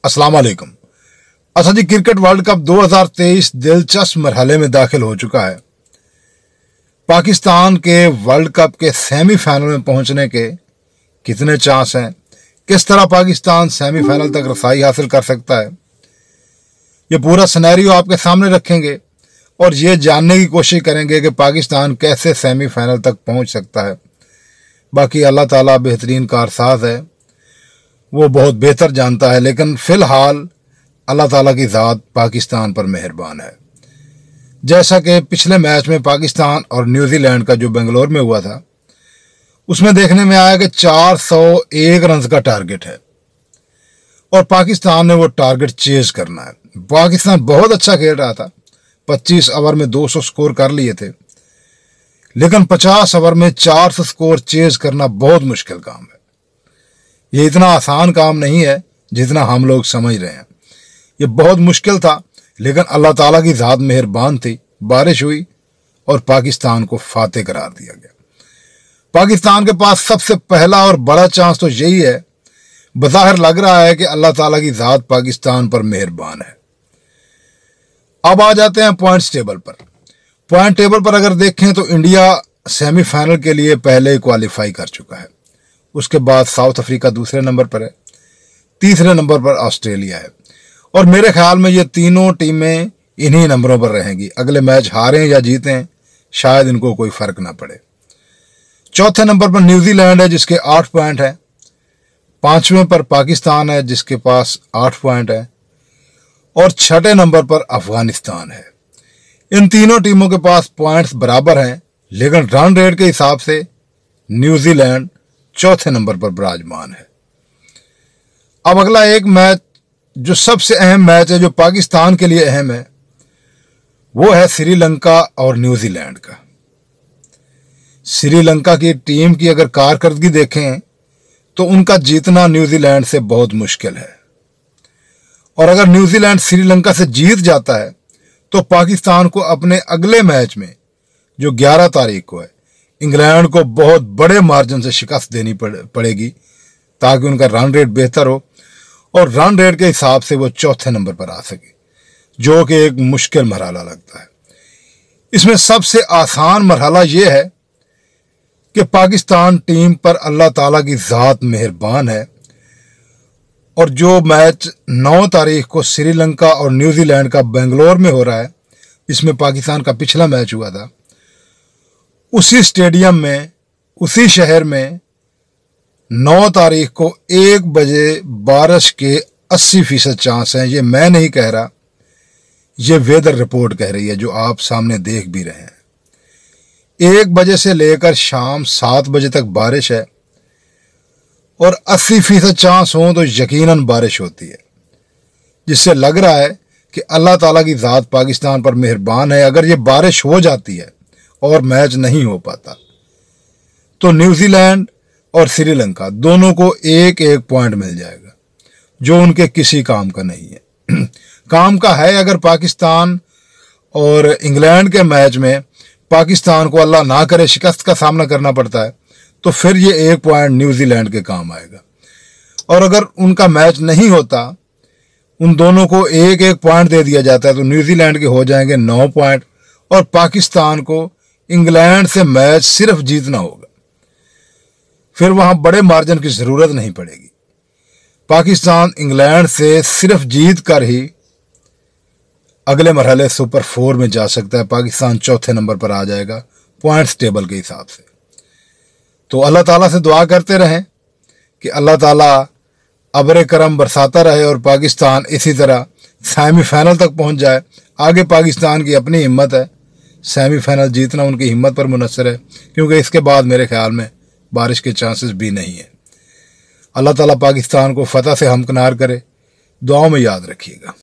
अस्सलाम वालेकुम। अच्छा जी, क्रिकेट वर्ल्ड कप 2023 दिलचस्प मरहले में दाखिल हो चुका है। पाकिस्तान के वर्ल्ड कप के सेमीफाइनल में पहुंचने के कितने चांस हैं, किस तरह पाकिस्तान सेमीफाइनल तक रसाई हासिल कर सकता है, ये पूरा सिनेरियो आपके सामने रखेंगे और ये जानने की कोशिश करेंगे कि पाकिस्तान कैसे सेमीफाइनल तक पहुंच सकता है। बाकी अल्लाह ताला बेहतरीन कारसाज है, वो बहुत बेहतर जानता है, लेकिन फ़िलहाल अल्लाह ताला की ज़ात पाकिस्तान पर मेहरबान है। जैसा कि पिछले मैच में पाकिस्तान और न्यूजीलैंड का जो बेंगलोर में हुआ था, उसमें देखने में आया कि 401 रन का टारगेट है और पाकिस्तान ने वो टारगेट चेज करना है। पाकिस्तान बहुत अच्छा खेल रहा था, 25 ओवर में 200 स्कोर कर लिए थे, लेकिन 50 ओवर में 400 स्कोर चेज करना बहुत मुश्किल काम है। ये इतना आसान काम नहीं है जितना हम लोग समझ रहे हैं। ये बहुत मुश्किल था, लेकिन अल्लाह ताला की ज़ात मेहरबान थी, बारिश हुई और पाकिस्तान को फातेह करार दिया गया। पाकिस्तान के पास सबसे पहला और बड़ा चांस तो यही है, बज़ाहिर लग रहा है कि अल्लाह ताला की ज़ात पाकिस्तान पर मेहरबान है। अब आ जाते हैं पॉइंट्स टेबल पर। पॉइंट टेबल पर अगर देखें तो इंडिया सेमीफाइनल के लिए पहले ही क्वालिफाई कर चुका है। उसके बाद साउथ अफ्रीका दूसरे नंबर पर है, तीसरे नंबर पर ऑस्ट्रेलिया है और मेरे ख्याल में ये तीनों टीमें इन्हीं नंबरों पर रहेंगी। अगले मैच हारें या जीतें शायद इनको कोई फ़र्क ना पड़े। चौथे नंबर पर न्यूजीलैंड है जिसके 8 पॉइंट हैं, पांचवें पर पाकिस्तान है जिसके पास 8 पॉइंट है और छठे नंबर पर अफगानिस्तान है। इन तीनों टीमों के पास पॉइंट्स बराबर हैं, लेकिन रन रेट के हिसाब से न्यूजीलैंड चौथे नंबर पर विराजमान है। अब अगला एक मैच जो सबसे अहम मैच है, जो पाकिस्तान के लिए अहम है, वो है श्रीलंका और न्यूजीलैंड का। श्रीलंका की टीम की अगर कारकर्दगी देखें तो उनका जीतना न्यूजीलैंड से बहुत मुश्किल है और अगर न्यूजीलैंड श्रीलंका से जीत जाता है तो पाकिस्तान को अपने अगले मैच में जो 11 तारीख को है, इंग्लैंड को बहुत बड़े मार्जिन से शिकस्त देनी पड़ेगी ताकि उनका रन रेट बेहतर हो और रन रेट के हिसाब से वो चौथे नंबर पर आ सके, जो कि एक मुश्किल मरहला लगता है। इसमें सबसे आसान मरहला ये है कि पाकिस्तान टीम पर अल्लाह ताला की ज़ात मेहरबान है और जो मैच 9 तारीख को श्रीलंका और न्यूजीलैंड का बेंगलोर में हो रहा है, जिसमें पाकिस्तान का पिछला मैच हुआ था, उसी स्टेडियम में, उसी शहर में 9 तारीख को 1 बजे बारिश के 80% चांस हैं। ये मैं नहीं कह रहा, ये वेदर रिपोर्ट कह रही है, जो आप सामने देख भी रहे हैं। 1 बजे से लेकर शाम 7 बजे तक बारिश है और 80% चांस हो तो यकीनन बारिश होती है, जिससे लग रहा है कि अल्लाह ताला की ज़ात पाकिस्तान पर मेहरबान है। अगर ये बारिश हो जाती है और मैच नहीं हो पाता तो न्यूजीलैंड और श्रीलंका दोनों को 1-1 पॉइंट मिल जाएगा, जो उनके किसी काम का नहीं है। काम का है अगर पाकिस्तान और इंग्लैंड के मैच में पाकिस्तान को अल्लाह ना करे शिकस्त का सामना करना पड़ता है, तो फिर ये 1 पॉइंट न्यूजीलैंड के काम आएगा। और अगर उनका मैच नहीं होता, उन दोनों को 1-1 पॉइंट दे दिया जाता है, तो न्यूजीलैंड के हो जाएंगे 9 पॉइंट और पाकिस्तान को इंग्लैंड से मैच सिर्फ जीतना होगा, फिर वहां बड़े मार्जिन की ज़रूरत नहीं पड़ेगी। पाकिस्तान इंग्लैंड से सिर्फ जीत कर ही अगले मरहले सुपर 4 में जा सकता है। पाकिस्तान चौथे नंबर पर आ जाएगा पॉइंट्स टेबल के हिसाब से। तो अल्लाह ताला से दुआ करते रहें कि अल्लाह ताला अब्र करम बरसाता रहे और पाकिस्तान इसी तरह सेमीफाइनल तक पहुंच जाए। आगे पाकिस्तान की अपनी हिम्मत है, सेमीफाइनल जीतना उनकी हिम्मत पर मुनसर है, क्योंकि इसके बाद मेरे ख्याल में बारिश के चांसेस भी नहीं है। अल्लाह ताला पाकिस्तान को फतह से हमकिनार करे। दुआओं में याद रखिएगा।